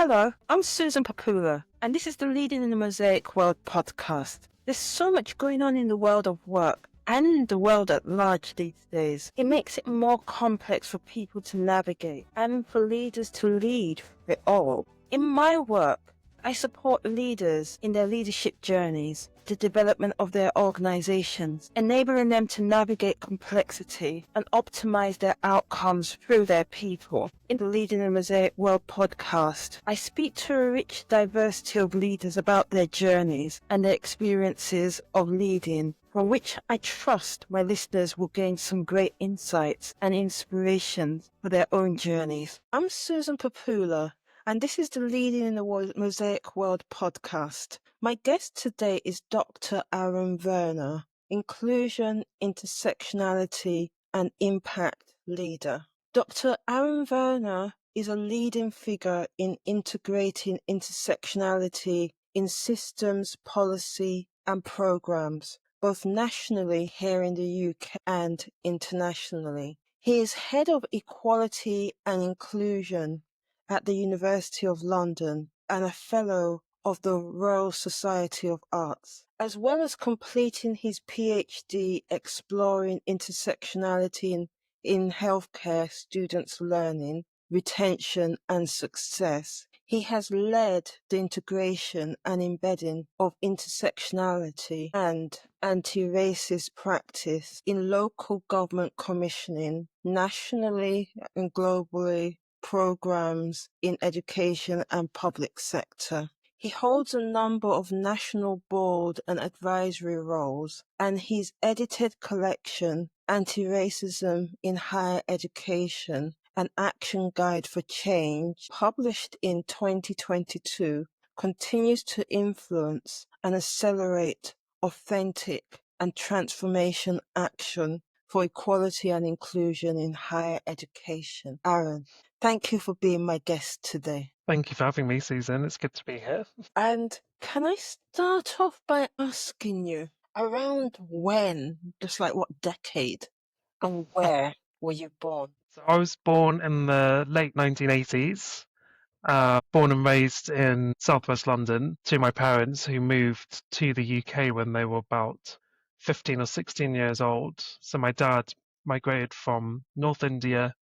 Hello, I'm Susan Popoola, and this is the Leading in the Mosaic World podcast. There's so much going on in the world of work and the world at large these days. It makes it more complex for people to navigate and for leaders to lead it all. In my work, I support leaders in their leadership journeys, the development of their organizations, enabling them to navigate complexity and optimize their outcomes through their people. In the Leading in the Mosaic World podcast, I speak to a rich diversity of leaders about their journeys and their experiences of leading, from which I trust my listeners will gain some great insights and inspirations for their own journeys. I'm Susan Popoola, and this is the Leading in the Mosaic World podcast. My guest today is Dr. Arun Verma, Inclusion, Intersectionality and Impact Leader. Dr. Arun Verma is a leading figure in integrating intersectionality in systems, policy and programs, both nationally here in the UK and internationally. He is Head of Equality and Inclusion at the University of London and a Fellow of the Royal Society of Arts, as well as completing his PhD exploring intersectionality in healthcare students' learning, retention and success. He has led the integration and embedding of intersectionality and anti-racist practice in local government commissioning, nationally and globally, programs in education and public sector. He holds a number of national board and advisory roles, and his edited collection, Anti-Racism in Higher Education, an Action Guide for Change, published in 2022, continues to influence and accelerate authentic and transformation action for equality and inclusion in higher education. Arun, thank you for being my guest today. Thank you for having me, Susan. It's good to be here. And can I start off by asking you, around when, just like what decade and where were you born? So I was born in the late 1980s, born and raised in southwest London to my parents who moved to the UK when they were about 15 or 16 years old. So my dad migrated from North India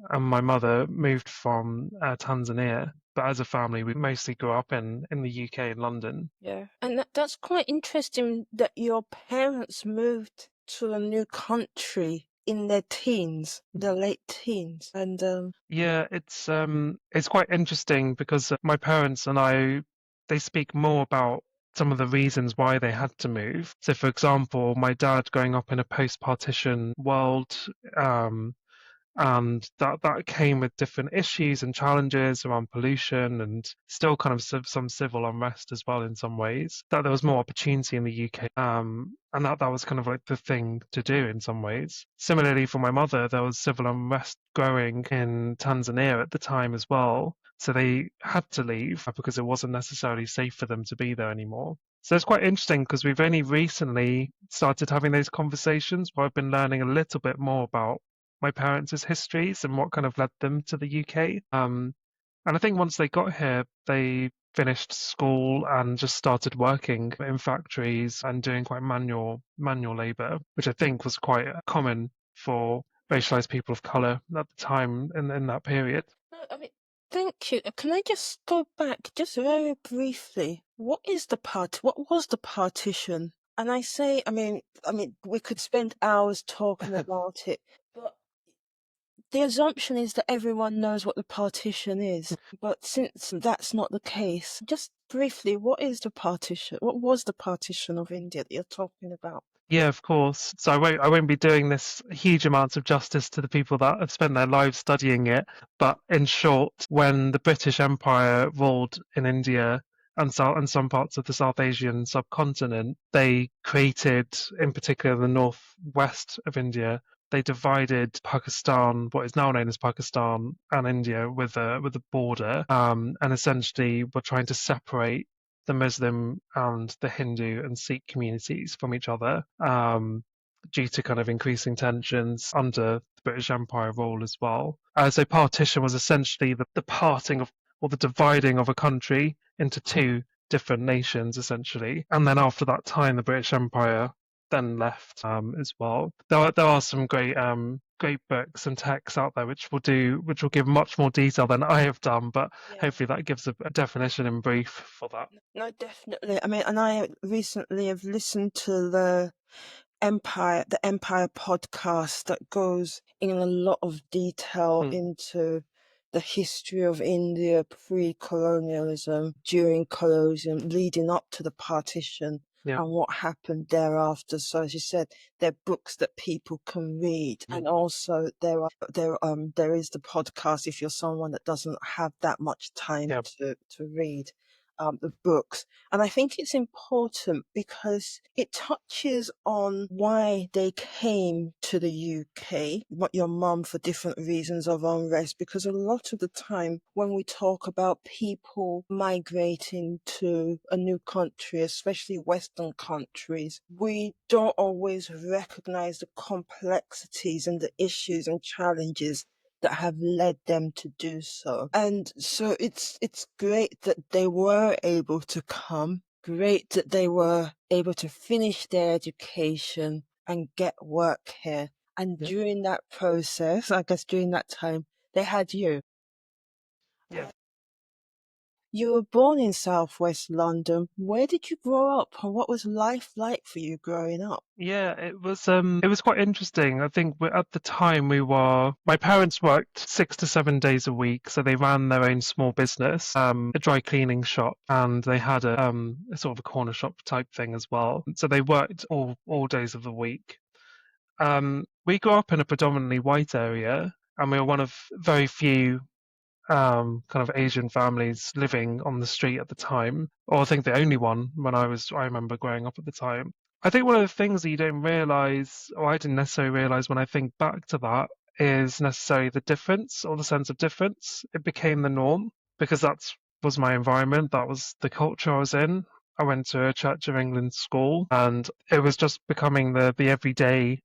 and my mother moved from Tanzania. But as a family, we mostly grew up in the UK in London. Yeah, and that's quite interesting that your parents moved to a new country in their teens, their late teens, and Yeah, it's quite interesting because my parents and they speak more about some of the reasons why they had to move. So, for example, my dad growing up in a post-partition world, um, and that came with different issues and challenges around pollution and still kind of some civil unrest as well in some ways, that there was more opportunity in the UK, and that was kind of like the thing to do in some ways. Similarly for my mother, there was civil unrest growing in Tanzania at the time as well, so they had to leave because it wasn't necessarily safe for them to be there anymore. So it's quite interesting because we've only recently started having those conversations where I've been learning a little bit more about my parents' histories and what kind of led them to the UK. And I think once they got here, they finished school and just started working in factories and doing quite manual labour, which I think was quite common for racialized people of colour at the time in that period. no, I mean, thank you. Can I just go back just very briefly? What was the partition? And I mean, we could spend hours talking about it, but the assumption is that everyone knows what the partition is. But since that's not the case, just briefly, what is the partition? What was the partition of India that you're talking about? Yeah, of course. So I won't be doing this huge amounts of justice to the people that have spent their lives studying it. But in short, when the British Empire ruled in India and some parts of the South Asian subcontinent, they created, in particular, the northwest of India. They divided Pakistan, what is now known as Pakistan, and India with a border, and essentially were trying to separate the Muslim and the Hindu and Sikh communities from each other, due to kind of increasing tensions under the British Empire rule as well. So partition was essentially the parting of or the dividing of a country into two different nations, essentially. And then after that time, the British Empire then left as well. There are some great books and texts out there which will give much more detail than I have done, but Yeah. hopefully that gives a definition in brief for that. No, definitely. I mean, and I recently have listened to the Empire podcast that goes in a lot of detail Mm, into the history of India pre-colonialism, during colonialism, leading up to the partition, yeah, and what happened thereafter. So as you said, they're books that people can read. mm, And also there is the podcast if you're someone that doesn't have that much time yeah, to read the books. And I think it's important because it touches on why they came to the UK, what your mum for different reasons of unrest, because a lot of the time when we talk about people migrating to a new country, especially Western countries, we don't always recognize the complexities and the issues and challenges that have led them to do so. And so it's great that they were able to come, great that they were able to finish their education and get work here. And yeah, during that process, I guess during that time, they had you. yeah. You were born in Southwest London. Where did you grow up and what was life like for you growing up? Yeah, it was quite interesting. I think at the time my parents worked 6 to 7 days a week, so they ran their own small business, a dry cleaning shop, and they had a sort of a corner shop type thing as well. So they worked all days of the week. We grew up in a predominantly white area, and we were one of very few kind of Asian families living on the street at the time, or I think the only one when I remember growing up at the time. I think one of the things that you don't realize, or I didn't necessarily realize when I think back to that, is necessarily the difference or the sense of difference. It became the norm because that was my environment, that was the culture I was in. I went to a Church of England school, and it was just becoming the everyday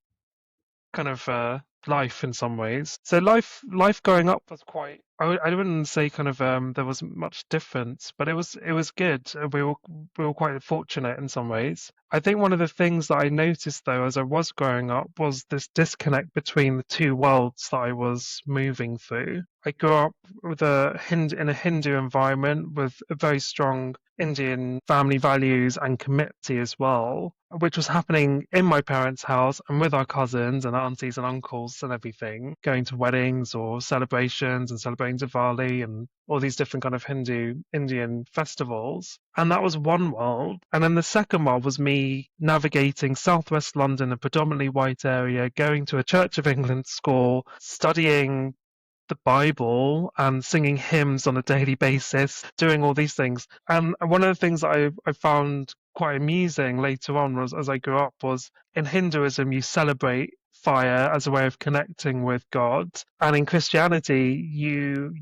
kind of life in some ways. So life growing up was quite. I wouldn't say kind of there was much difference, but it was good. We were quite fortunate in some ways. I think one of the things that I noticed though as I was growing up was this disconnect between the two worlds that I was moving through. I grew up with in a Hindu environment with a very strong Indian family values and community as well, which was happening in my parents' house and with our cousins and aunties and uncles and everything, going to weddings or celebrations and celebrating Diwali and all these different kind of Hindu Indian festivals. And that was one world. And then the second world was me navigating Southwest London, a predominantly white area, going to a Church of England school, studying the Bible and singing hymns on a daily basis, doing all these things. And one of the things that I found quite amusing later on was as I grew up was in Hinduism you celebrate fire as a way of connecting with God. And in Christianity you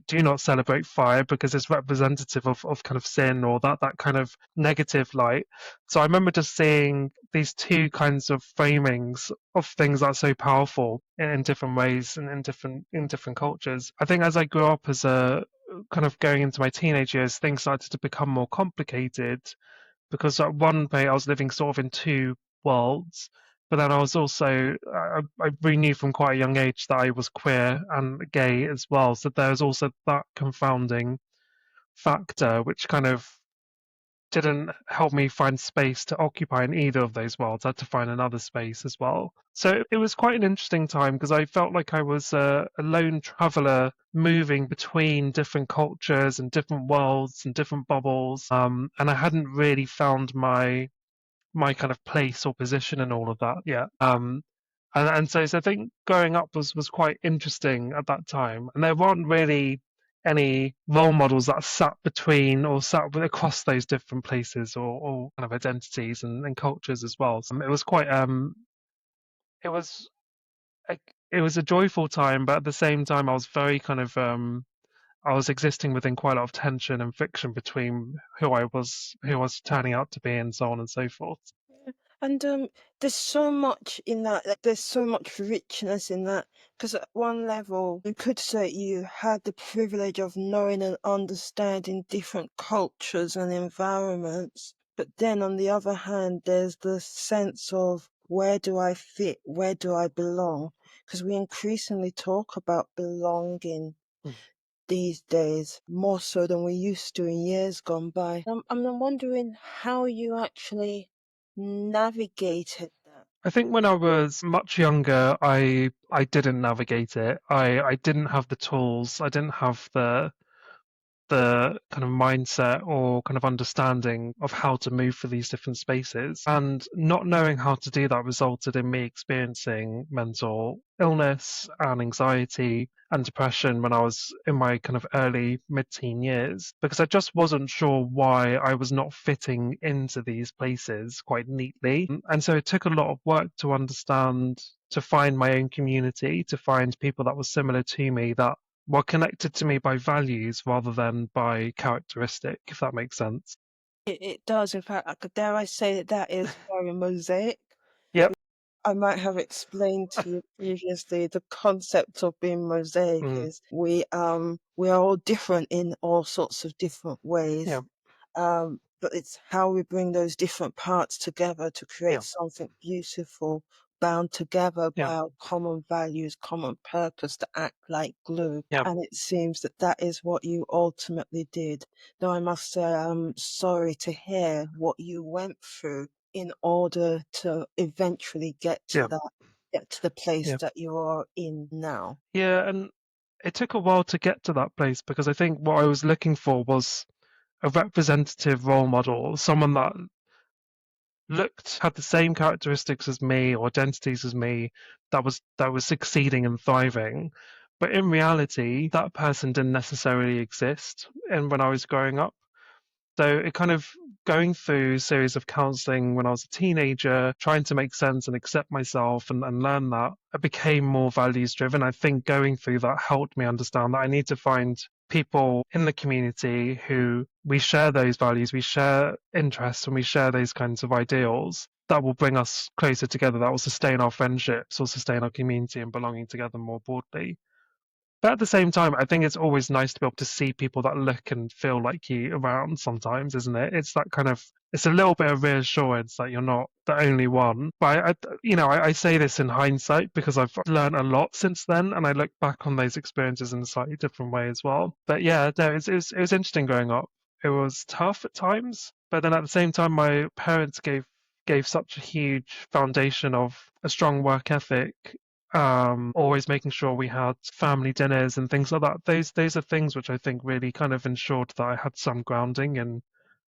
do not celebrate fire because it's representative of kind of sin or that kind of negative light. So I remember just seeing these two kinds of framings of things that are so powerful in different ways and in different cultures. I think as I grew up as a kind of going into my teenage years, things started to become more complicated because at one point I was living sort of in two worlds, but then I was also I really knew from quite a young age that I was queer and gay as well. So there was also that confounding factor, which kind of didn't help me find space to occupy in either of those worlds. I had to find another space as well. So it was quite an interesting time because I felt like I was a lone traveler moving between different cultures and different worlds and different bubbles. And I hadn't really found my kind of place or position in all of that yet. And so I think growing up was quite interesting at that time, and there weren't really any role models that sat between or sat across those different places or kind of identities and cultures as well. So it was quite it was a, it was a joyful time, but at the same time I was very kind of I was existing within quite a lot of tension and friction between who I was turning out to be and so on and so forth. And there's so much in that. Like, there's so much richness in that. Because at one level, you could say you had the privilege of knowing and understanding different cultures and environments. But then on the other hand, there's the sense of where do I fit? Where do I belong? Because we increasingly talk about belonging Mm. these days, more so than we used to in years gone by. I'm wondering how you actually navigated that. I think when I was much younger, I didn't navigate it. I didn't have the tools. I didn't have the kind of mindset or kind of understanding of how to move through these different spaces. And not knowing how to do that resulted in me experiencing mental illness and anxiety and depression when I was in my kind of early mid-teen years, because I just wasn't sure why I was not fitting into these places quite neatly. And so it took a lot of work to understand, to find my own community, to find people that were similar to me, that were connected to me by values rather than by characteristic, if that makes sense. It does, in fact, dare I say that that is very mosaic. Yep. I might have explained to you previously the concept of being mosaic Mm, is we are all different in all sorts of different ways. yeah, But it's how we bring those different parts together to yeah, create something beautiful, bound together yeah, by our common values, common purpose to act like glue. yeah, And it seems that that is what you ultimately did. Though I must say, I'm sorry to hear what you went through in order to eventually yeah, get to the place yeah. that you are in now. Yeah, and it took a while to get to that place because I think what I was looking for was a representative role model, someone that had the same characteristics as me or identities as me, that was succeeding and thriving. But in reality, that person didn't necessarily exist. And when I was growing up, so it kind of going through a series of counseling when I was a teenager, trying to make sense and accept myself and learn that, I became more values driven. I think going through that helped me understand that I need to find people in the community who we share those values, we share interests, and we share those kinds of ideals that will bring us closer together, that will sustain our friendships or sustain our community and belonging together more broadly. But at the same time, I think it's always nice to be able to see people that look and feel like you around sometimes, isn't it? It's that kind of, it's a little bit of reassurance that you're not the only one. But I say this in hindsight because I've learned a lot since then, and I look back on those experiences in a slightly different way as well. But yeah, no, it was interesting growing up. It was tough at times, but then at the same time, my parents gave such a huge foundation of a strong work ethic, always making sure we had family dinners and things like that. Those are things which I think really kind of ensured that I had some grounding in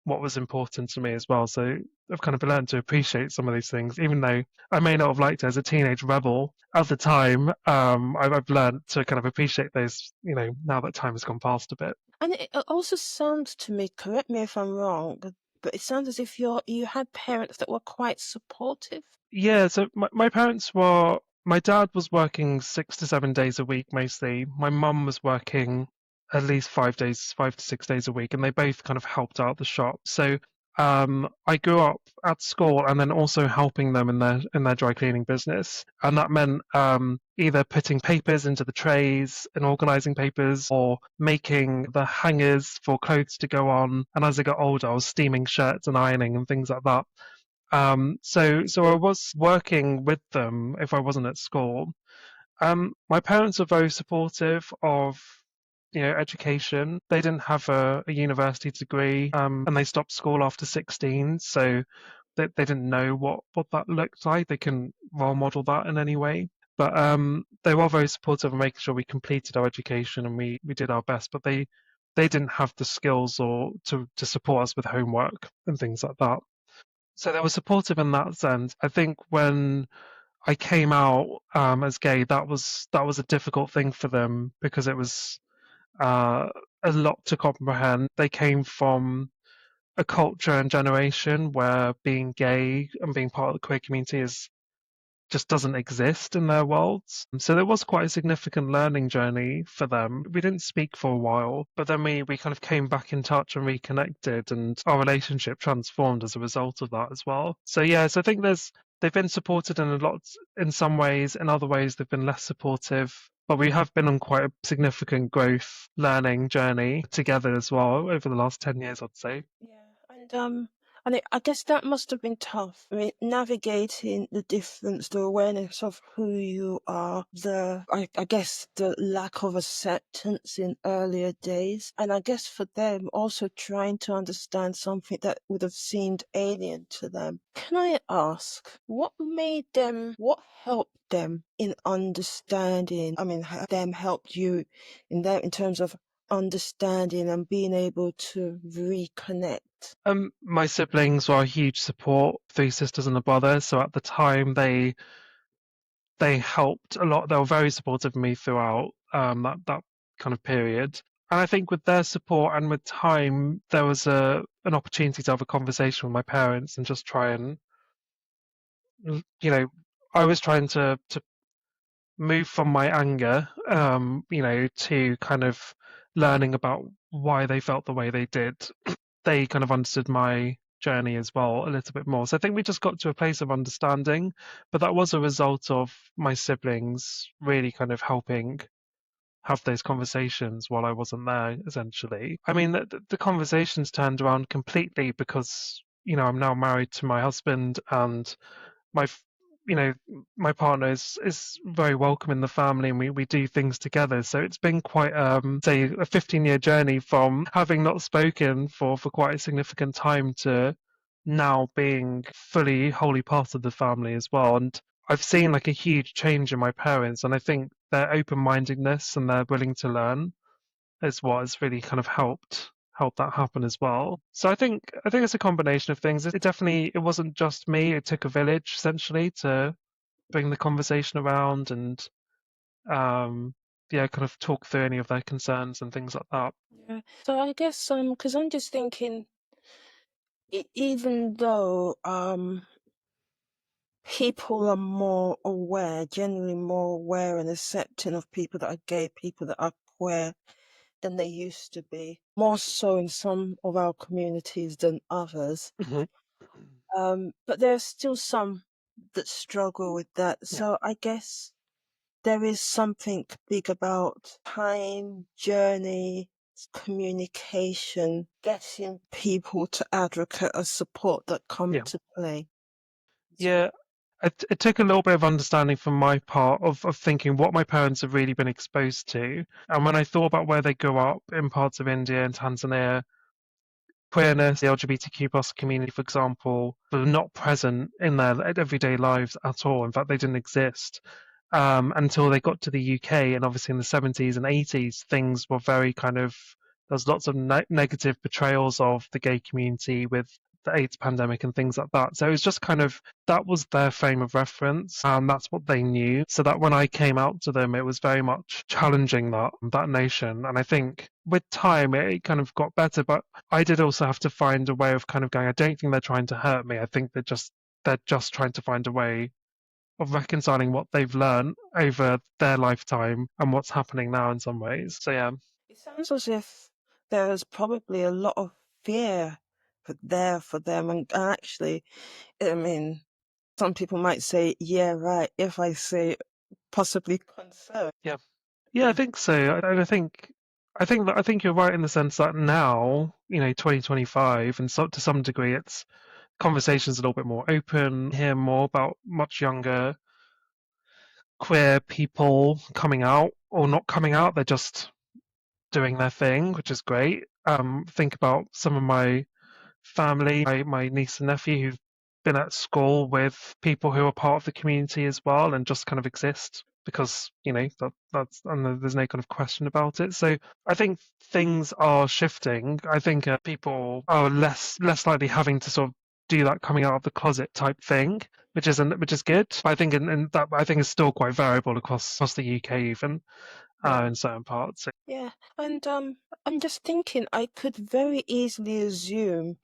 what was important to me as well. So I've kind of learned to appreciate some of these things, even though I may not have liked it as a teenage rebel at the time. I've learned to kind of appreciate those, now that time has gone past a bit. And it also sounds to me, correct me if I'm wrong, but it sounds as if you had parents that were quite supportive. Yeah, so my parents were, my dad was working 6 to 7 days a week mostly. My mum was working at least 5 days, 5 to 6 days a week, and they both kind of helped out the shop. So I grew up at school and then also helping them in their dry cleaning business, and that meant either putting papers into the trays and organizing papers, or making the hangers for clothes to go on. And as I got older, I was steaming shirts and ironing and things like that. So I was working with them if I wasn't at school. My parents were very supportive of, education. They didn't have a university degree, and they stopped school after 16, so they didn't know what that looked like. They couldn't role model that in any way. But they were very supportive of making sure we completed our education and we did our best. But they didn't have the skills or to support us with homework and things like that. So they were supportive in that sense. I think when I came out as gay, that was a difficult thing for them because it was uh, a lot to comprehend. They came from a culture and generation where being gay and being part of the queer community is just doesn't exist in their worlds. So there was quite a significant learning journey for them. We didn't speak for a while, but then we kind of came back in touch and reconnected, and our relationship transformed as a result of that as well. So yeah, so I think they've been supported in a lot in some ways, in other ways they've been less supportive. But we have been on quite a significant growth learning journey together as well over the last 10 years, I'd say. Yeah, and I guess that must have been tough. I mean, navigating the difference, the awareness of who you are, I guess the lack of acceptance in earlier days, and I guess for them also trying to understand something that would have seemed alien to them. Can I ask, what helped them in understanding? I mean, how them helped you in terms of understanding and being able to reconnect? My siblings were a huge support, three sisters and a brother. So at the time, they helped a lot. They were very supportive of me throughout that kind of period. And I think with their support and with time, there was an opportunity to have a conversation with my parents and just try and, I was trying to move from my anger, to kind of learning about why they felt the way they did. They kind of understood my journey as well a little bit more. So I think we just got to a place of understanding, but that was a result of my siblings really kind of helping have those conversations while I wasn't there, essentially. I mean, the conversations turned around completely because, I'm now married to my husband, and my you know my partner is very welcome in the family, and we do things together. So it's been quite say a 15-year journey from having not spoken for quite a significant time to now being fully wholly part of the family as well. And I've seen like a huge change in my parents, and I think their open-mindedness and their willing to learn is what has really kind of helped that happen as well. So I think it's a combination of things. It wasn't just me. It took a village essentially to bring the conversation around and um yeah, kind of talk through any of their concerns and things like that. Yeah. So I guess because I'm just thinking, even though people are more aware, generally more aware and accepting of people that are gay, people that are queer than they used to be, more so in some of our communities than others. Hmm. But there's still some that struggle with that. Yeah. So I guess there is something big about time, journey, communication, getting people to advocate or support that come Yeah. to play. Yeah. It took a little bit of understanding from my part of thinking what my parents have really been exposed to. And when I thought about where they grew up in parts of India and Tanzania, queerness, the LGBTQ plus community, for example, were not present in their everyday lives at all. In fact, they didn't exist until they got to the UK. And obviously, in the 70s and 80s, things were very kind of, there's lots of negative portrayals of the gay community with the AIDS pandemic and things like that. So it was just kind of, that was their frame of reference, and that's what they knew. So that when I came out to them, it was very much challenging that notion. And I think with time, it kind of got better. But I did also have to find a way of kind of going, I don't think they're trying to hurt me. I think they're just trying to find a way of reconciling what they've learned over their lifetime and what's happening now in some ways. So yeah. It sounds as if there's probably a lot of fear there for them. And actually, I mean, some people might say, yeah, right, if I say possibly concern. Yeah. Yeah, I think so. I think you're right in the sense that now, 2025, and so to some degree, it's conversations a little bit more open. Hear more about much younger queer people coming out or not coming out. They're just doing their thing, which is great. Think about some of my family, my niece and nephew who've been at school with people who are part of the community as well and just kind of exist because that's and there's no kind of question about it. So I think things are shifting. I think people are less likely having to sort of do that coming out of the closet type thing, which is good. But I think in that I think it's still quite variable across the UK even Yeah. in certain parts. Yeah. And I'm just thinking I could very easily assume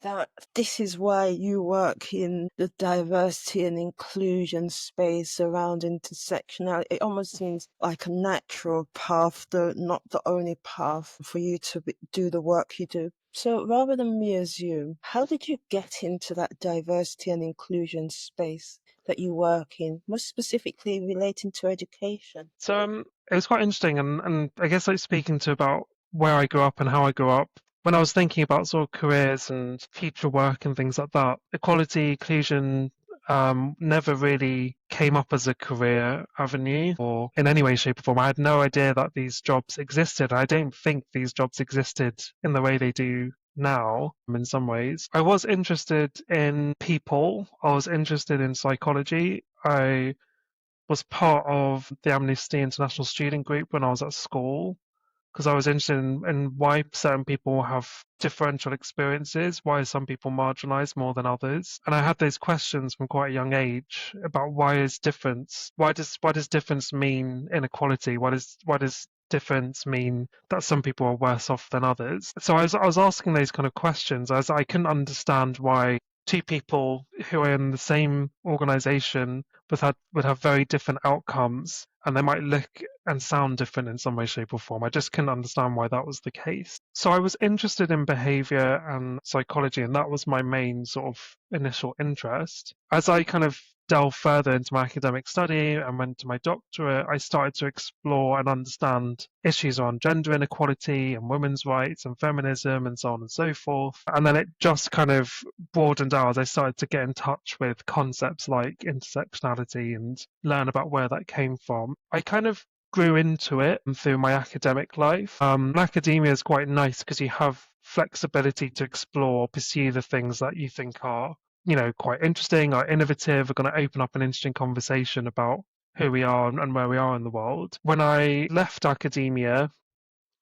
that this is why you work in the diversity and inclusion space around intersectionality. It almost seems like a natural path, though not the only path for you to do the work you do. So rather than me as you, how did you get into that diversity and inclusion space that you work in, most specifically relating to education? So it was quite interesting, and I guess like speaking to about where I grew up and how I grew up. When I was thinking about sort of careers and future work and things like that, equality, inclusion, never really came up as a career avenue or in any way, shape, or form. I had no idea that these jobs existed. I don't think these jobs existed in the way they do now in some ways. I was interested in people. I was interested in psychology. I was part of the Amnesty International student group when I was at school because I was interested in why certain people have differential experiences, why are some people marginalized more than others. And I had those questions from quite a young age about why does difference mean inequality? Why does difference mean that some people are worse off than others? So I was asking those kind of questions as I couldn't understand why two people who are in the same organization would have very different outcomes, and they might look and sound different in some way, shape, or form. I just couldn't understand why that was the case. So I was interested in behavior and psychology, and that was my main sort of initial interest. As I kind of delved further into my academic study and went to my doctorate, I started to explore and understand issues on gender inequality and women's rights and feminism and so on and so forth. And then it just kind of broadened out as I started to get in touch with concepts like intersectionality and learn about where that came from. I kind of grew into it through my academic life. Academia is quite nice because you have flexibility to explore, pursue the things that you think are, quite interesting, are innovative, are going to open up an interesting conversation about who we are and where we are in the world. When I left academia,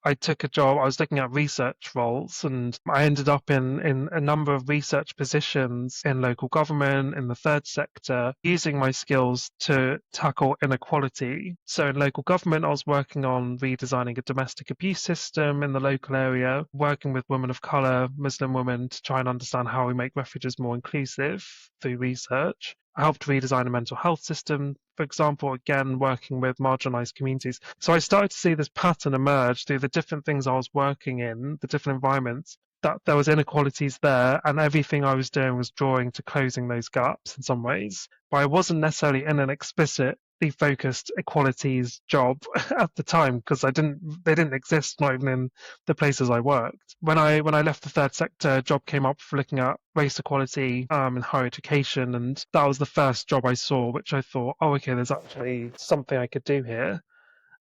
I took a job. I was looking at research roles, and I ended up in a number of research positions in local government, in the third sector, using my skills to tackle inequality. So in local government, I was working on redesigning a domestic abuse system in the local area, working with women of colour, Muslim women, to try and understand how we make refuges more inclusive through research. I helped redesign a mental health system, for example, again, working with marginalized communities. So I started to see this pattern emerge through the different things I was working in, the different environments, that there was inequalities there, and everything I was doing was drawing to closing those gaps in some ways. But I wasn't necessarily in an explicitly focused equalities job at the time because they didn't exist, not even in the places I worked. When I left the third sector, a job came up for looking at race equality in higher education, and that was the first job I saw, which I thought, oh, okay, there's actually something I could do here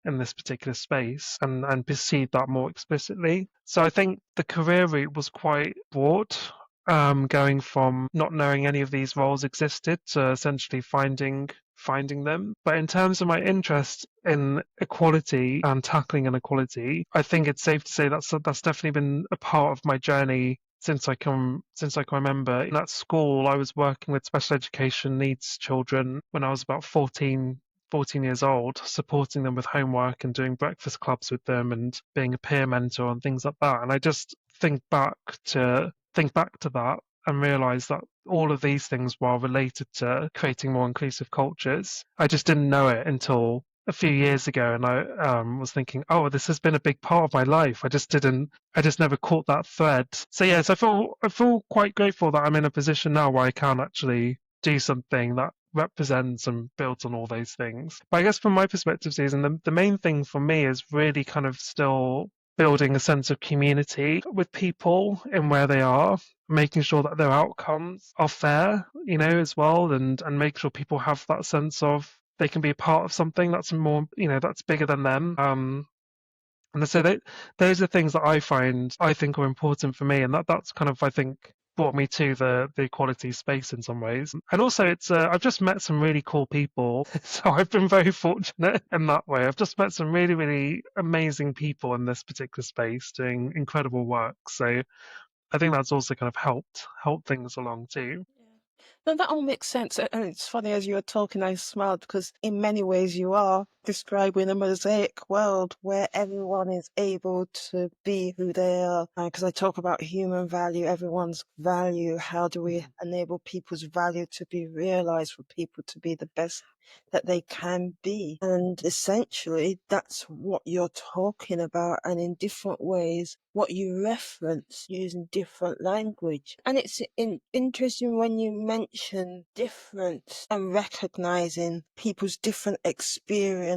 in this particular space and perceive that more explicitly. So I think the career route was quite broad, going from not knowing any of these roles existed to essentially finding them. But in terms of my interest in equality and tackling inequality, I think it's safe to say that's definitely been a part of my journey since I can remember. In that school, I was working with special education needs children when I was about 14 years old, supporting them with homework and doing breakfast clubs with them and being a peer mentor and things like that. And I just think back to that and realize that all of these things were related to creating more inclusive cultures. I just didn't know it until a few years ago, and I was thinking, oh, this has been a big part of my life. I just never caught that thread. So yes, I feel quite grateful that I'm in a position now where I can actually do something that represents and builds on all those things. But I guess from my perspective, Susan, the main thing for me is really kind of still building a sense of community with people in where they are, making sure that their outcomes are fair, as well, and make sure people have that sense of they can be a part of something that's more, that's bigger than them. And so those are things that I think are important for me, and that's kind of, I think, brought me to the equality space in some ways. And also, it's I've just met some really cool people, so I've been very fortunate in that way. I've just met some really, really amazing people in this particular space doing incredible work. So I think that's also kind of helped things along too. Yeah. No, that all makes sense. And it's funny, as you were talking, I smiled because in many ways you are describing a mosaic world where everyone is able to be who they are. Because I talk about human value, everyone's value. How do we enable people's value to be realized, for people to be the best that they can be? And essentially, that's what you're talking about. And in different ways, what you reference using different language. And it's interesting when you mention difference and recognizing people's different experiences.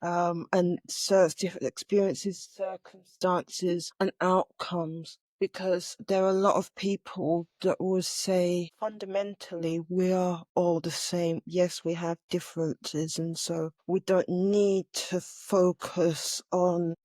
And so different experiences, circumstances, and outcomes. Because there are a lot of people that will say fundamentally we are all the same. Yes, we have differences, and so we don't need to focus on,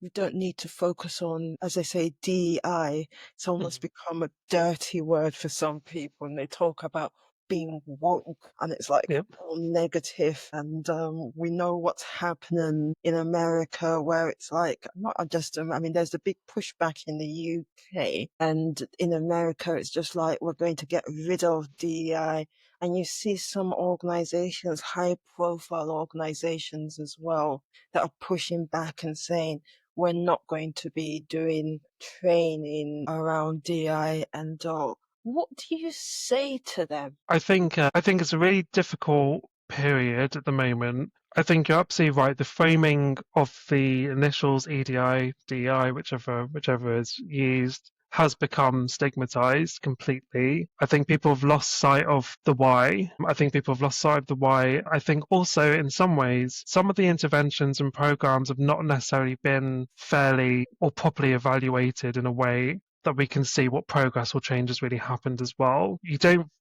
as they say, DEI. It's almost become a dirty word for some people, and they talk about being woke, and it's like Yep. all negative. And we know what's happening in America, where it's like not just I mean, there's a big pushback in the UK, and in America it's just like we're going to get rid of DEI. And you see some organizations, high profile organizations as well, that are pushing back and saying we're not going to be doing training around DI and all. What do you say to them? I think it's a really difficult period at the moment. I think you're absolutely right. The framing of the initials EDI, DEI, whichever is used, has become stigmatized completely. I think people have lost sight of the why. I think people have lost sight of the why. I think also in some ways, some of the interventions and programs have not necessarily been fairly or properly evaluated in a way that we can see what progress or change has really happened as well.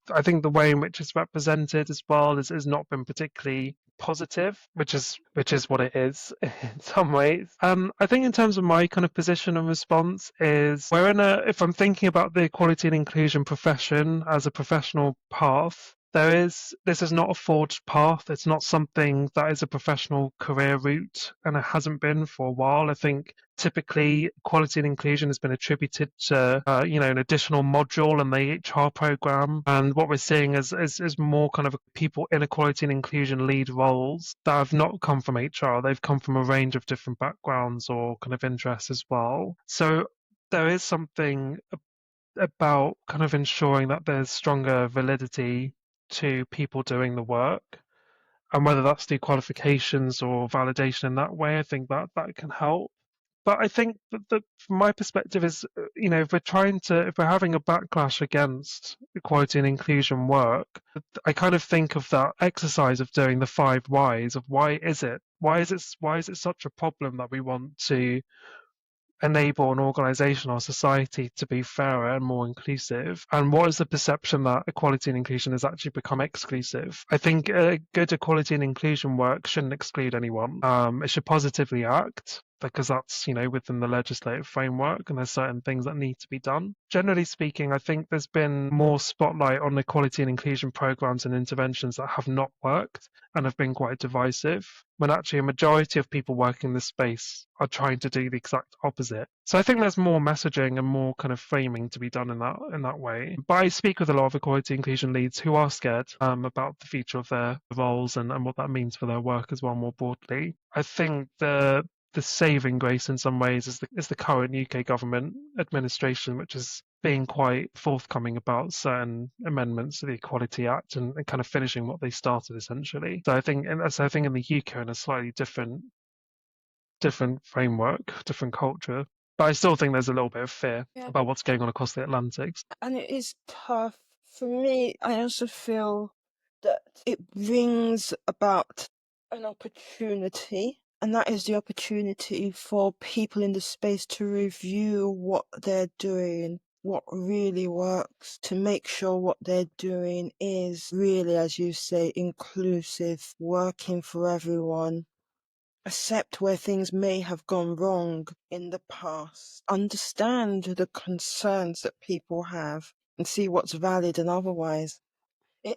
I think the way in which it's represented as well has not been particularly positive, which is what it is in some ways. I think in terms of my kind of position and response is if I'm thinking about the equality and inclusion profession as a professional path, this is not a forged path. It's not something that is a professional career route, and it hasn't been for a while. I think typically equality and inclusion has been attributed to an additional module in the HR program, and what we're seeing is more kind of people in equality and inclusion lead roles that have not come from HR. They've come from a range of different backgrounds or kind of interests as well. So there is something about kind of ensuring that there's stronger validity to people doing the work, and whether that's through qualifications or validation in that way, I think that can help. But I think that from my perspective is, if we're having a backlash against equality and inclusion work, I kind of think of that exercise of doing the 5 whys of why is it such a problem that we want to enable an organisation or society to be fairer and more inclusive? And what is the perception that equality and inclusion has actually become exclusive? I think good equality and inclusion work shouldn't exclude anyone. It should positively act, because that's within the legislative framework, and there's certain things that need to be done. Generally speaking, I think there's been more spotlight on equality and inclusion programs and interventions that have not worked and have been quite divisive, when actually a majority of people working in this space are trying to do the exact opposite. So I think there's more messaging and more kind of framing to be done in that way. But I speak with a lot of equality and inclusion leads who are scared about the future of their roles and what that means for their work as well, more broadly. I think the saving grace in some ways is the current UK government administration, which is being quite forthcoming about certain amendments to the Equality Act and kind of finishing what they started essentially. So I think in the UK in a slightly different framework, different culture. But I still think there's a little bit of fear about what's going on across the Atlantic. And it is tough. For me, I also feel that it brings about an opportunity, and that is the opportunity for people in the space to review what they're doing, what really works, to make sure what they're doing is really, as you say, inclusive, working for everyone. Accept where things may have gone wrong in the past, understand the concerns that people have, and see what's valid and otherwise.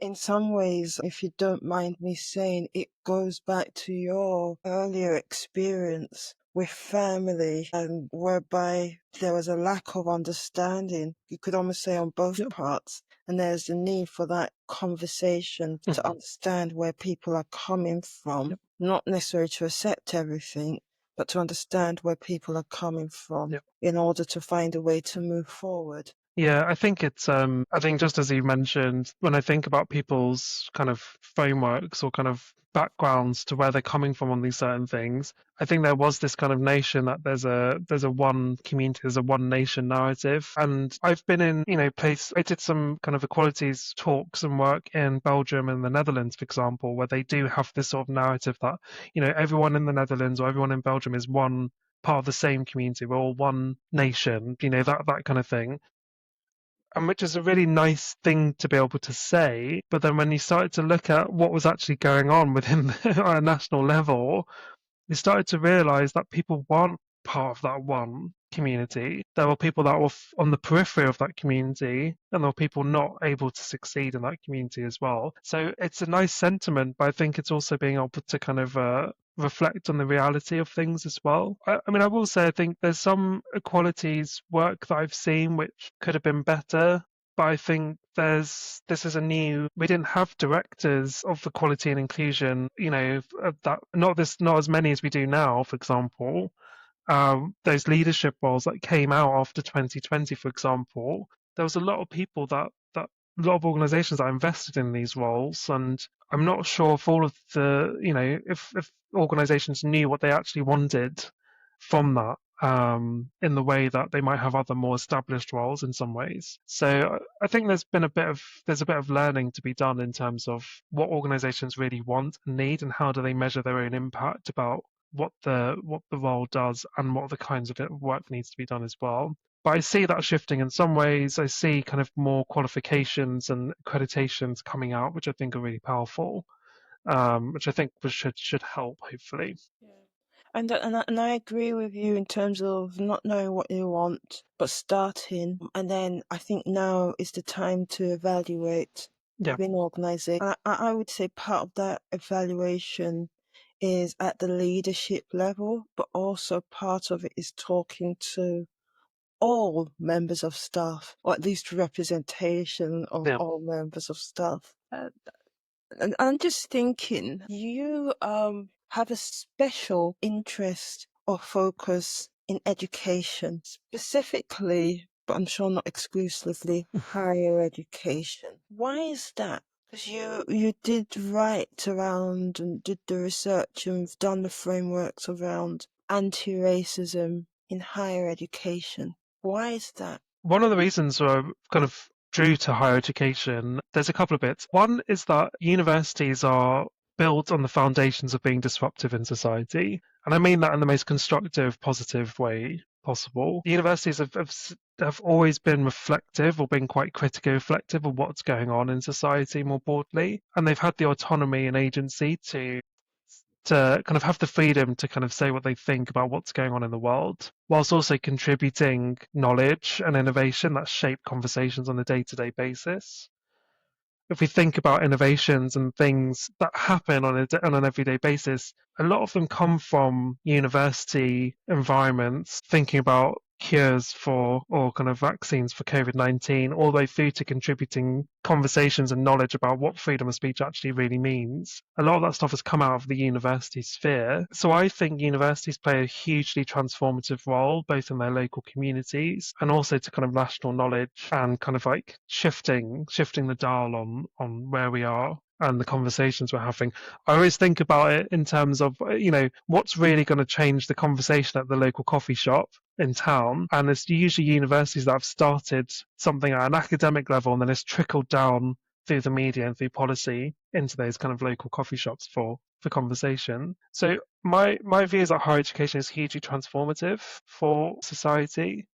In some ways, if you don't mind me saying, it goes back to your earlier experience with family, and whereby there was a lack of understanding, you could almost say on both parts, And there's the need for that conversation to understand where people are coming from, not necessarily to accept everything, but to understand where people are coming from in order to find a way to move forward. Yeah, I think it's I think just as you mentioned, when I think about people's kind of frameworks or kind of backgrounds to where they're coming from on these certain things, I think there was this kind of notion that there's a one community, there's a one nation narrative. And I've been in, I did some kind of equalities talks and work in Belgium and the Netherlands, for example, where they do have this sort of narrative that, everyone in the Netherlands or everyone in Belgium is one part of the same community. We're all one nation, that kind of thing, and which is a really nice thing to be able to say. But then when you started to look at what was actually going on within on a national level, you started to realize that people weren't part of that one community. There were people that were on the periphery of that community, and there were people not able to succeed in that community as well. So it's a nice sentiment, but I think it's also being able to kind of reflect on the reality of things as well. I mean, I will say I think there's some equalities work that I've seen which could have been better, but I think we didn't have directors of equality and inclusion, that not as many as we do now, for example. Those leadership roles that came out after 2020, for example, there was a lot of people that a lot of organizations that invested in these roles, and I'm not sure if all of the, if organizations knew what they actually wanted from that, in the way that they might have other more established roles in some ways. So I think there's a bit of learning to be done in terms of what organizations really want and need, and how do they measure their own impact about what the role does and what the kinds of work needs to be done as well. But I see that shifting in some ways. I see kind of more qualifications and accreditations coming out, which I think are really powerful, which I think should help, hopefully. Yeah. And I agree with you in terms of not knowing what you want, but starting. And then I think now is the time to evaluate within organization. I would say part of that evaluation is at the leadership level, but also part of it is talking to all members of staff, or at least representation of all members of staff. And I'm just thinking, you have a special interest or focus in education, specifically, but I'm sure not exclusively, higher education. Why is that? Because you did write around and did the research and have done the frameworks around anti-racism in higher education. Why is that? One of the reasons I kind of drew to higher education, there's a couple of bits. One is that universities are built on the foundations of being disruptive in society. And I mean that in the most constructive, positive way possible. Universities have always been reflective, or been quite critically reflective of what's going on in society more broadly. And they've had the autonomy and agency to kind of have the freedom to kind of say what they think about what's going on in the world, whilst also contributing knowledge and innovation that shape conversations on a day-to-day basis. If we think about innovations and things that happen on an everyday basis, a lot of them come from university environments, thinking about cures for, or kind of vaccines for COVID-19, all the way through to contributing conversations and knowledge about what freedom of speech actually really means. A lot of that stuff has come out of the university sphere. So I think universities play a hugely transformative role, both in their local communities and also to kind of national knowledge, and kind of like shifting the dial on where we are and the conversations we're having. I always think about it in terms of, what's really going to change the conversation at the local coffee shop in town. And it's usually universities that have started something at an academic level, and then it's trickled down through the media and through policy into those kind of local coffee shops for conversation. So my view is that higher education is hugely transformative for society.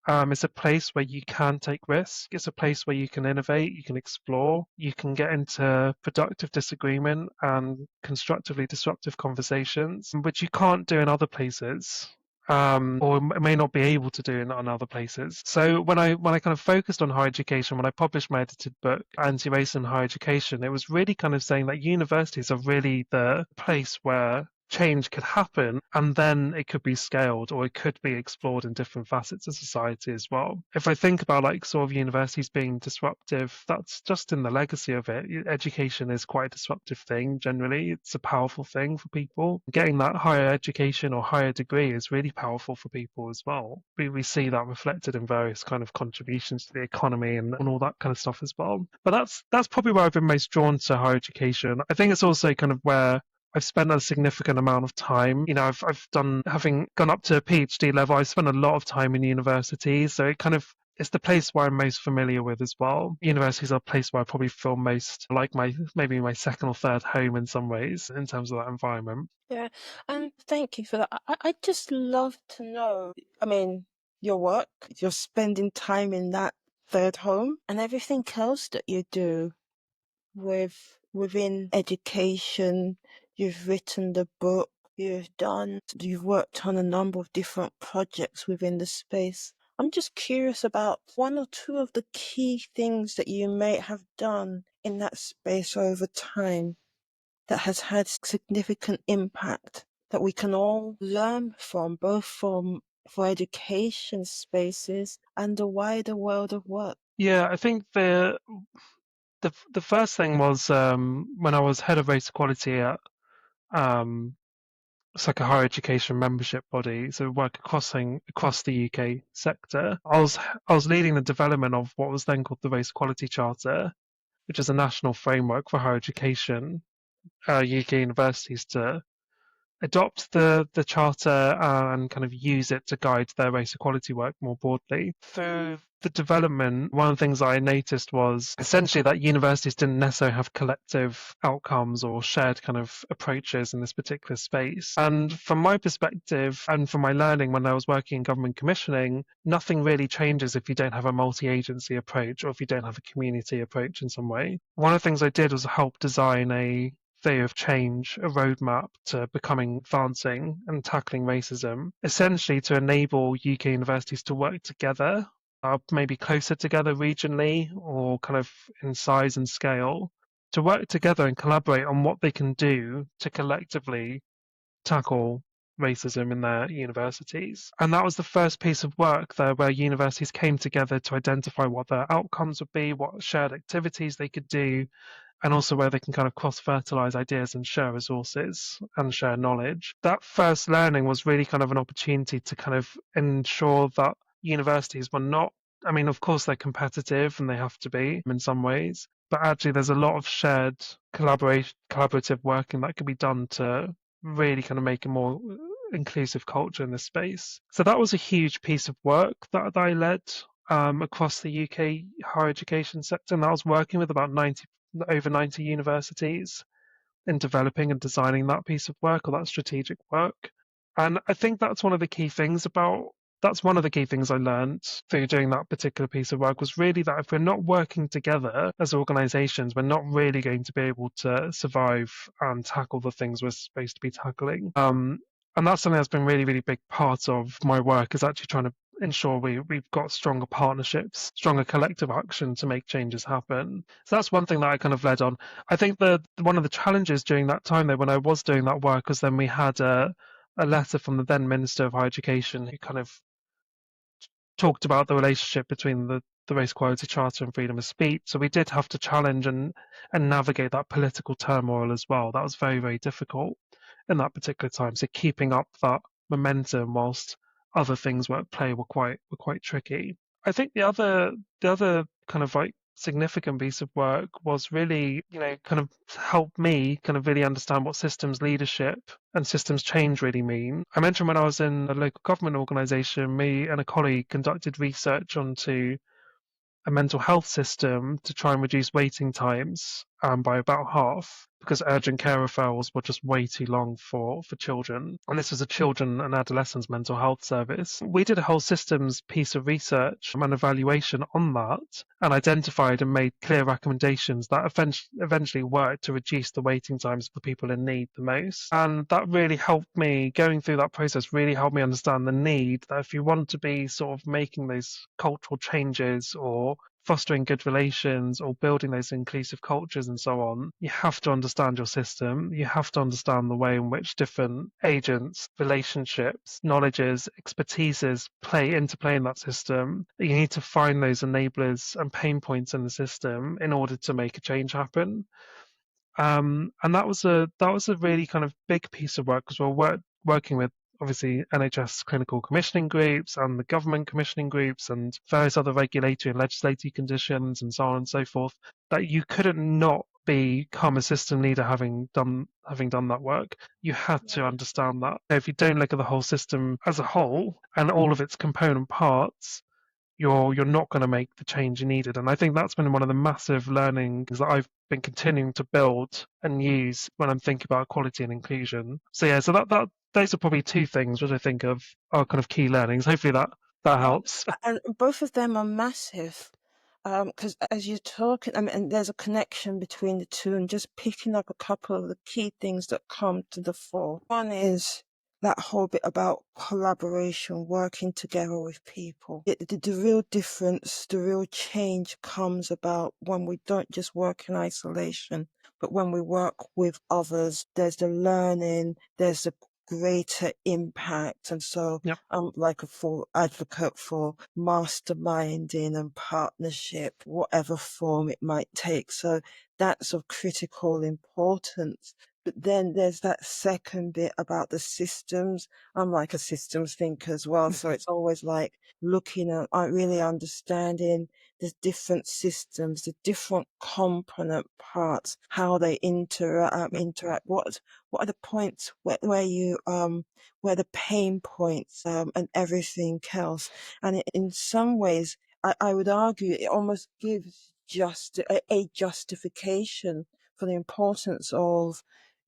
It's a place where you can take risk. It's a place where you can innovate, you can explore, you can get into productive disagreement and constructively disruptive conversations, which you can't do in other places. Or may not be able to do in other places. So when I kind of focused on higher education, when I published my edited book, Anti-Race in Higher Education, it was really kind of saying that universities are really the place where change could happen, and then it could be scaled or it could be explored in different facets of society as well. If I think about like sort of universities being disruptive, that's just in the legacy of it. Education is quite a disruptive thing generally. It's a powerful thing for people. Getting that higher education or higher degree is really powerful for people as well. We see that reflected in various kind of contributions to the economy and all that kind of stuff as well. But that's probably where I've been most drawn to higher education. I think it's also kind of where I've spent a significant amount of time. I've done, having gone up to a PhD level, I've spent a lot of time in universities. So it's the place where I'm most familiar with as well. Universities are a place where I probably feel most like maybe my second or third home in some ways in terms of that environment. Yeah, and thank you for that. I'd just love to know, I mean, your work, you're spending time in that third home, and everything else that you do within education. You've written the book, you've worked on a number of different projects within the space. I'm just curious about one or two of the key things that you may have done in that space over time that has had significant impact that we can all learn from, both for education spaces and the wider world of work. Yeah, I think the first thing was when I was head of race equality at um, it's like a higher education membership body, so we work across the UK sector. I was leading the development of what was then called the Race Equality Charter, which is a national framework for higher education, UK universities to adopt the charter and kind of use it to guide their race equality work more broadly. Through the development, one of the things I noticed was essentially that universities didn't necessarily have collective outcomes or shared kind of approaches in this particular space. And from my perspective and from my learning when I was working in government commissioning, nothing really changes if you don't have a multi-agency approach or if you don't have a community approach in some way. One of the things I did was help design a theory of change, a roadmap to becoming advancing and tackling racism, essentially to enable UK universities to work together, maybe closer together regionally or kind of in size and scale, to work together and collaborate on what they can do to collectively tackle racism in their universities. And that was the first piece of work there where universities came together to identify what their outcomes would be, what shared activities they could do, and also where they can kind of cross-fertilize ideas and share resources and share knowledge. That first learning was really kind of an opportunity to kind of ensure that universities were not, I mean, of course they're competitive and they have to be in some ways, but actually there's a lot of shared collaborative working that can be done to really kind of make a more inclusive culture in this space. So that was a huge piece of work that I led across the UK higher education sector, and I was working with about over 90 universities in developing and designing that piece of work or that strategic work. And I think that's one of the key things I learned through doing that particular piece of work was really that if we're not working together as organizations, we're not really going to be able to survive and tackle the things we're supposed to be tackling. And that's something that's been really, really big part of my work is actually trying to ensure we've got stronger partnerships, stronger collective action to make changes happen. So that's one thing that I kind of led on. I think one of the challenges during that time though, when I was doing that work, was then we had a letter from the then Minister of Higher Education who kind of talked about the relationship between the Race Equality Charter and freedom of speech. So we did have to challenge and navigate that political turmoil as well. That was very, very difficult in that particular time. So keeping up that momentum whilst other things were at play were quite tricky. I think the other kind of like significant piece of work was really, kind of help me kind of really understand what systems leadership and systems change really mean. I mentioned when I was in a local government organisation, me and a colleague conducted research onto a mental health system to try and reduce waiting times by about half because urgent care referrals were just way too long for children. And this was a children and adolescents mental health service. We did a whole systems piece of research and evaluation on that and identified and made clear recommendations that eventually worked to reduce the waiting times for people in need the most. And that really helped me, going through that process, really helped me understand the need that if you want to be sort of making those cultural changes or fostering good relations or building those inclusive cultures and so on, you have to understand your system. You have to understand the way in which different agents, relationships, knowledges, expertises interplay in that system. You need to find those enablers and pain points in the system in order to make a change happen. And that was a really kind of big piece of work because working with obviously NHS clinical commissioning groups and the government commissioning groups and various other regulatory and legislative conditions and so on and so forth, that you couldn't not become a system leader having done that work. You had to understand that. If you don't look at the whole system as a whole and all of its component parts, you're not going to make the change you needed. And I think that's been one of the massive learnings that I've been continuing to build and use when I'm thinking about equality and inclusion. So yeah, so that those are probably two things which I think of are kind of key learnings. Hopefully that helps. And both of them are massive. Because as you're talking, I mean, and there's a connection between the two, and just picking up a couple of the key things that come to the fore. One is that whole bit about collaboration, working together with people. The real difference, the real change comes about when we don't just work in isolation, but when we work with others. There's the learning, there's the greater impact. And so Yep. I'm like a full advocate for masterminding and partnership, whatever form it might take. So that's of critical importance. But then there's that second bit about the systems. I'm like a systems thinker as well. So it's always like looking at, really understanding the different systems, the different component parts, how they interact. What are the points where you where the pain points and everything else. And in some ways, I would argue it almost gives just a justification for the importance of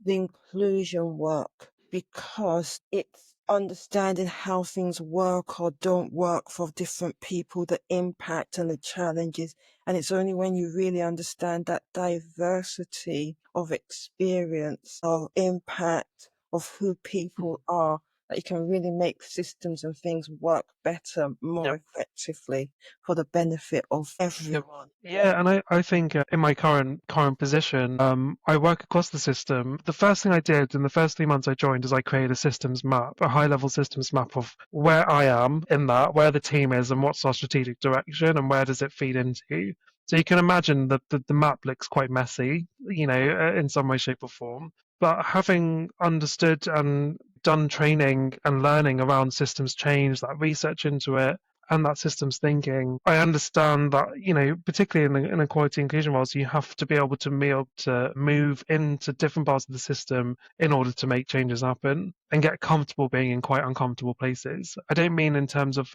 the inclusion work, because it's understanding how things work or don't work for different people, the impact and the challenges. And it's only when you really understand that diversity of experience, of impact, of who people are, that you can really make systems and things work better, more Yep. effectively for the benefit of Yep. everyone. Yeah, and I think in my current position, I work across the system. The first thing I did in the first 3 months I joined is I created a systems map, a high level systems map of where I am in that, where the team is, and what's our strategic direction, and where does it feed into. So you can imagine that the map looks quite messy, in some way, shape, or form. But having understood and done training and learning around systems change, that research into it, and that systems thinking, I understand that, particularly in equality inclusion roles, you have to be able to move into different parts of the system in order to make changes happen and get comfortable being in quite uncomfortable places. I don't mean in terms of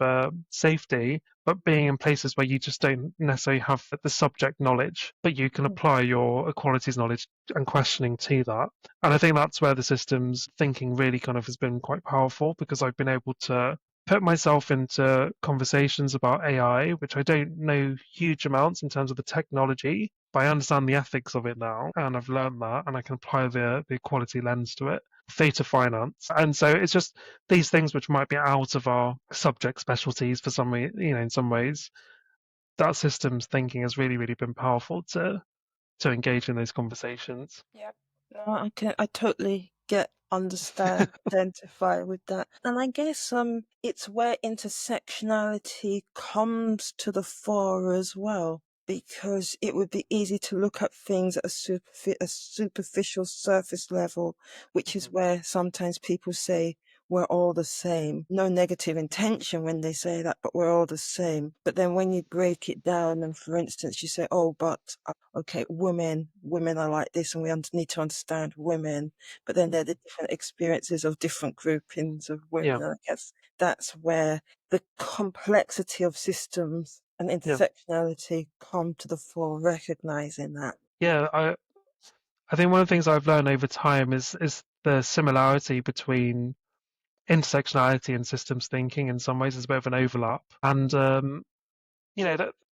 safety, but being in places where you just don't necessarily have the subject knowledge, but you can apply your equalities knowledge and questioning to that. And I think that's where the systems thinking really kind of has been quite powerful, because I've been able to put myself into conversations about AI, which I don't know huge amounts in terms of the technology, but I understand the ethics of it now, and I've learned that, and I can apply the equality lens to it. Theta finance, and so it's just these things which might be out of our subject specialties for some in some ways. That systems thinking has really, really been powerful to engage in those conversations. Yep. No, I totally understand, identify with that. And I guess it's where intersectionality comes to the fore as well, because it would be easy to look at things at a superficial surface level, which is where sometimes people say we're all the same. No negative intention when they say that, but we're all the same. But then when you break it down, and for instance, you say, oh, but okay, women are like this, and we need to understand women. But then there are the different experiences of different groupings of women. Yeah, And I guess that's where the complexity of systems and yeah, intersectionality come to the fore, recognizing that. yeah. I think one of the things I've learned over time is the similarity between intersectionality and systems thinking. In some ways, there's a bit of an overlap, and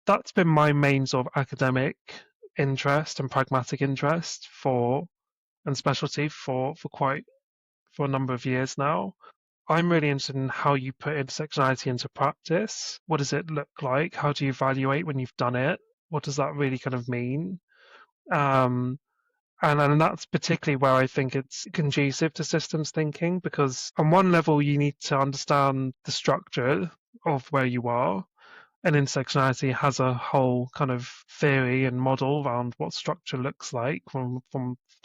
that's been my main sort of academic interest and pragmatic interest for and specialty for a number of years now. I'm really interested in how you put intersectionality into practice. What does it look like? How do you evaluate when you've done it? What does that really kind of mean? Um, and that's particularly where I think it's conducive to systems thinking, because on one level, you need to understand the structure of where you are, and intersectionality has a whole kind of theory and model around what structure looks like from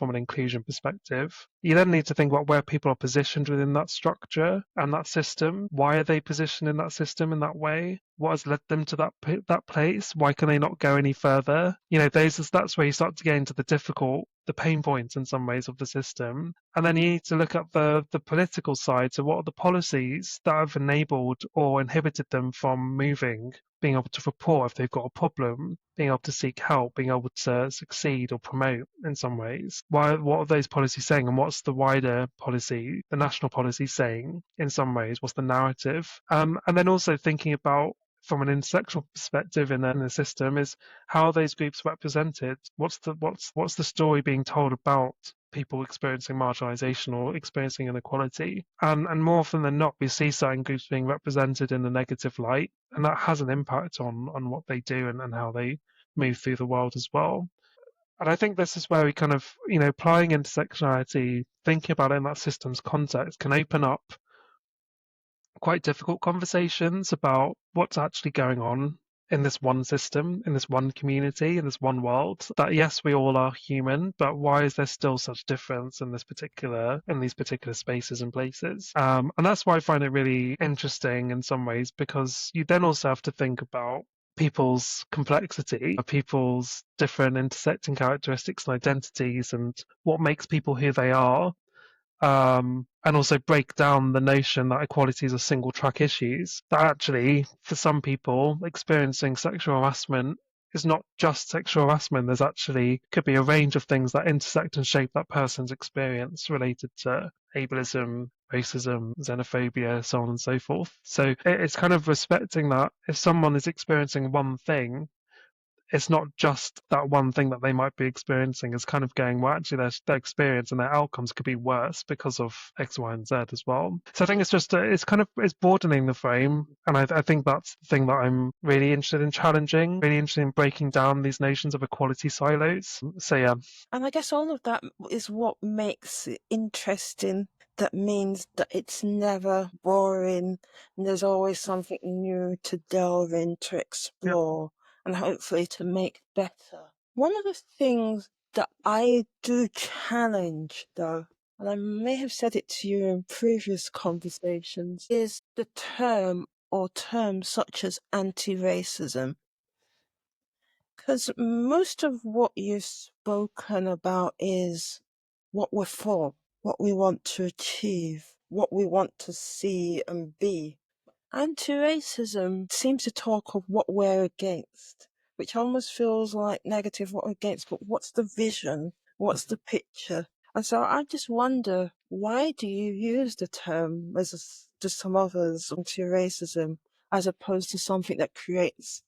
an inclusion perspective. You then need to think about where people are positioned within that structure and that system. Why are they positioned in that system in that way? What has led them to that place? Why can they not go any further? That's where you start to get into the pain points in some ways of the system. And then you need to look at the political side. So what are the policies that have enabled or inhibited them from moving, being able to report if they've got a problem, being able to seek help, being able to succeed or promote in some ways? What are those policies saying, and what's the wider policy, the national policy saying in some ways? What's the narrative? And then also thinking about from an intersectional perspective in the system is how are those groups represented? What's the story being told about people experiencing marginalization or experiencing inequality? And more often than not, we see certain groups being represented in a negative light, and that has an impact on what they do and how they move through the world as well. And I think this is where we kind of, applying intersectionality, thinking about it in that systems context, can open up quite difficult conversations about what's actually going on in this one system, in this one community, in this one world. That yes, we all are human, but why is there still such difference in these particular spaces and places? And that's why I find it really interesting in some ways, because you then also have to think about people's complexity, people's different intersecting characteristics and identities, and what makes people who they are, and also break down the notion that equalities are single track issues. That actually, for some people, experiencing sexual harassment is not just sexual harassment. There's actually could be a range of things that intersect and shape that person's experience related to ableism, racism, xenophobia, so on and so forth. So it's kind of respecting that if someone is experiencing one thing, it's not just that one thing that they might be experiencing. It's kind of going, well, actually, their experience and their outcomes could be worse because of X, Y, and Z as well. So I think it's broadening the frame, and I think that's the thing that I'm really interested in challenging, really interested in breaking down these notions of equality silos. So yeah. And I guess all of that is what makes it interesting. That means that it's never boring, and there's always something new to delve in, to explore, and hopefully to make better. One of the things that I do challenge, though, and I may have said it to you in previous conversations, is the term or terms such as anti-racism. Because most of what you've spoken about is what we're for, what we want to achieve, what we want to see and be. Anti-racism seems to talk of what we're against, which almost feels like negative, what we're against, but what's the vision? What's the picture? And so I just wonder, why do you use the term, as do some others, anti-racism, as opposed to something that creates,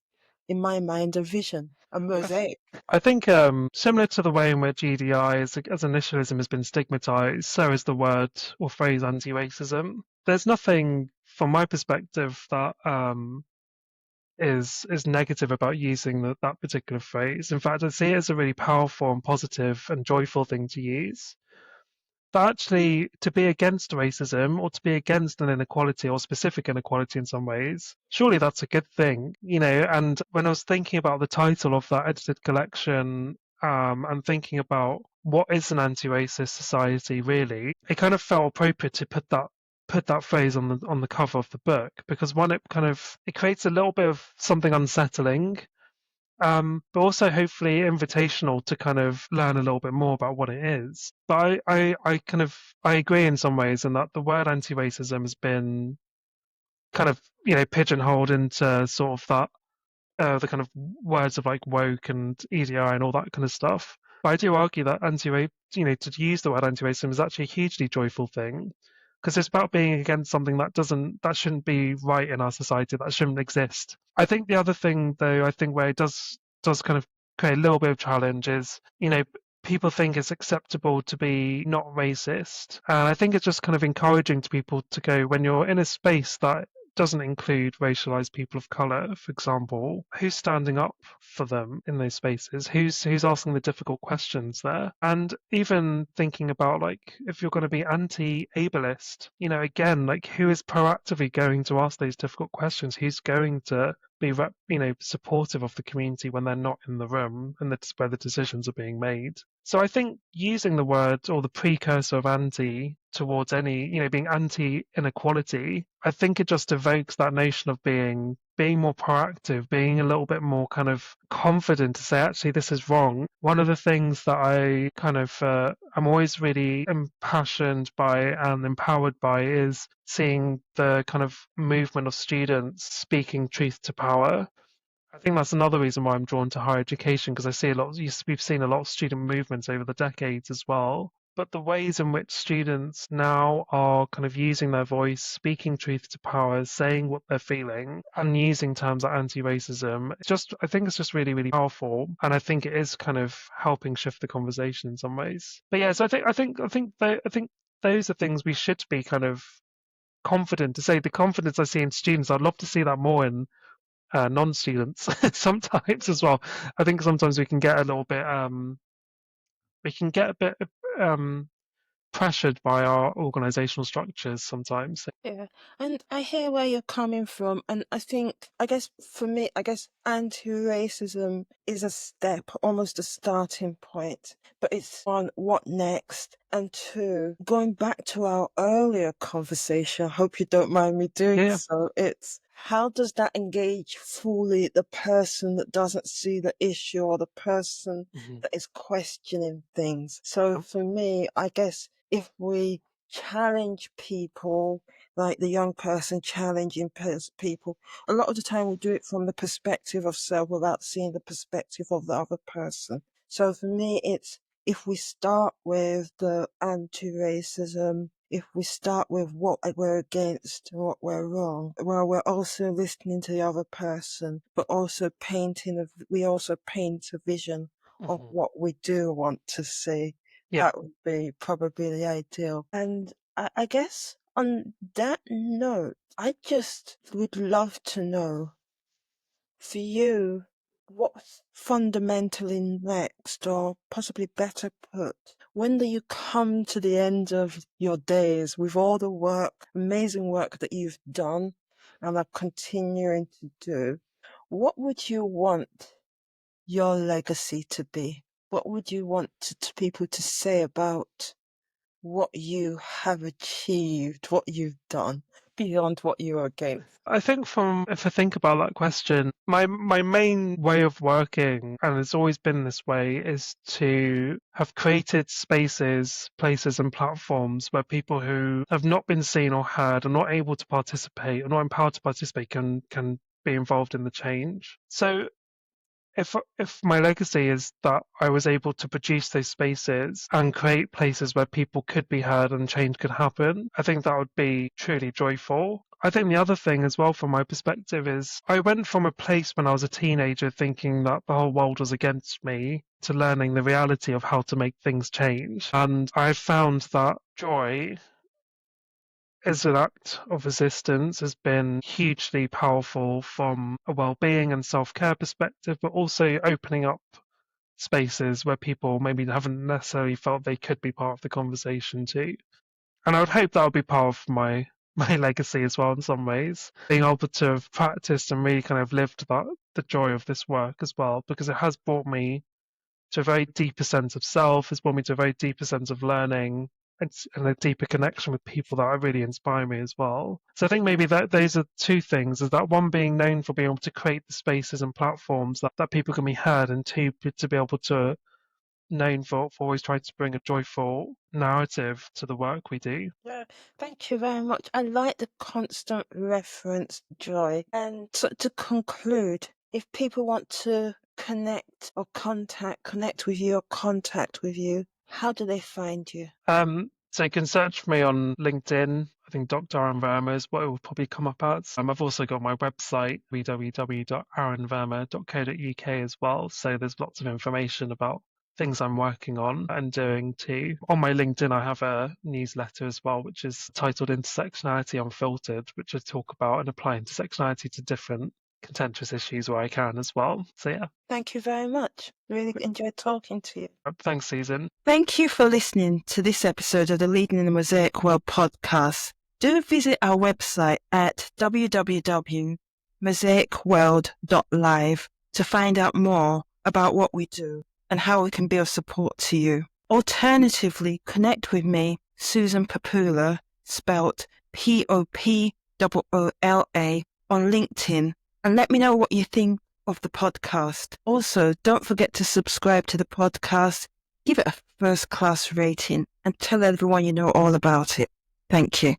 in my mind, a vision, a mosaic? I think similar to the way in which EDI as initialism has been stigmatized, so is the word or phrase anti-racism. There's nothing, from my perspective, that is negative about using that particular phrase. In fact, I see it as a really powerful and positive and joyful thing to use. But actually, to be against racism or to be against an inequality or specific inequality in some ways, surely that's a good thing, And when I was thinking about the title of that edited collection, and thinking about what is an anti-racist society really, it kind of felt appropriate to put that phrase on the cover of the book, because one, it creates a little bit of something unsettling, but also hopefully invitational to kind of learn a little bit more about what it is. But I agree in some ways in that the word anti-racism has been kind of pigeonholed into sort of that the kind of words of like woke and EDI and all that kind of stuff. But I do argue that to use the word anti-racism is actually a hugely joyful thing, because it's about being against something that shouldn't be right in our society, that shouldn't exist. I think the other thing, though, where it does kind of create a little bit of challenge is, people think it's acceptable to be not racist. And I think it's just kind of encouraging to people to go, when you're in a space that doesn't include racialized people of color, for example, who's standing up for them in those spaces? Who's asking the difficult questions there? And even thinking about, like, if you're going to be anti-ableist, again, like, who is proactively going to ask those difficult questions? Who's going to be supportive of the community when they're not in the room and that's where the decisions are being made? So I think using the word or the precursor of anti towards any, being anti inequality, I think it just evokes that notion of being more proactive, being a little bit more kind of confident to say, actually, this is wrong. One of the things that I kind of I'm always really impassioned by and empowered by is seeing the kind of movement of students speaking truth to power. I think that's another reason why I'm drawn to higher education, because I see we've seen a lot of student movements over the decades as well. But the ways in which students now are kind of using their voice, speaking truth to power, saying what they're feeling, and using terms like anti-racism, I think it's just really, really powerful, and I think it is kind of helping shift the conversation in some ways. But yeah, so I think those are things we should be kind of confident to say. The confidence I see in students, I'd love to see that more in non-students sometimes as well. I think sometimes we can get a little bit um, pressured by our organizational structures sometimes. Yeah, and I hear where you're coming from, and I guess for me, anti-racism is a step, almost a starting point, but it's on what next, and two, going back to our earlier conversation, I hope you don't mind me doing Yeah. so, it's how does that engage fully the person that doesn't see the issue or the person that is questioning things? So for me, I guess if we challenge people, like the young person challenging people, a lot of the time we do it from the perspective of self without seeing the perspective of the other person. So for me, it's if we start with the anti-racism, if we start with what we're against and what we're wrong, well, we're also listening to the other person, but also we also paint a vision of what we do want to see. Yeah. That would be probably the ideal. And I guess on that note, I just would love to know, for you, what's fundamentally next, or possibly better put, when do you come to the end of your days with all the work, amazing work that you've done and are continuing to do? What would you want your legacy to be? What would you want to people to say about what you have achieved, what you've done, beyond what you're against? I think if I think about that question, my main way of working, and it's always been this way, is to have created spaces, places and platforms where people who have not been seen or heard, are not able to participate, or not empowered to participate, can be involved in the change. So if my legacy is that I was able to produce those spaces and create places where people could be heard and change could happen, I think that would be truly joyful. I think the other thing as well from my perspective is I went from a place when I was a teenager thinking that the whole world was against me to learning the reality of how to make things change. And I found that joy as an act of resistance has been hugely powerful from a well-being and self-care perspective, but also opening up spaces where people maybe haven't necessarily felt they could be part of the conversation too. And I would hope that would be part of my my legacy as well in some ways, being able to have practiced and really kind of lived the joy of this work as well, because it has brought me to a very deeper sense of self, has brought me to a very deeper sense of learning and a deeper connection with people that really inspire me as well. So I think maybe that those are two things, is that one, being known for being able to create the spaces and platforms that people can be heard, and two, to be able to known for always trying to bring a joyful narrative to the work we do. Yeah, thank you very much. I like the constant reference, Joy. And so to conclude, if people want to connect with you or contact with you, how do they find you? So you can search for me on LinkedIn. I think Dr. Arun Verma is what it will probably come up as. I've also got my website, www.arunverma.co.uk as well. So there's lots of information about things I'm working on and doing too. On my LinkedIn, I have a newsletter as well, which is titled Intersectionality Unfiltered, which I talk about and apply intersectionality to different contentious issues where I can as well. So yeah. Thank you very much. Really enjoyed talking to you. Thanks, Susan. Thank you for listening to this episode of the Leading in the Mosaic World podcast. Do visit our website at www.mosaicworld.live to find out more about what we do and how we can be of support to you. Alternatively, connect with me, Susan Popoola, spelt Popoola, on LinkedIn, and let me know what you think of the podcast. Also, don't forget to subscribe to the podcast, give it a first-class rating, and tell everyone you know all about it. Thank you.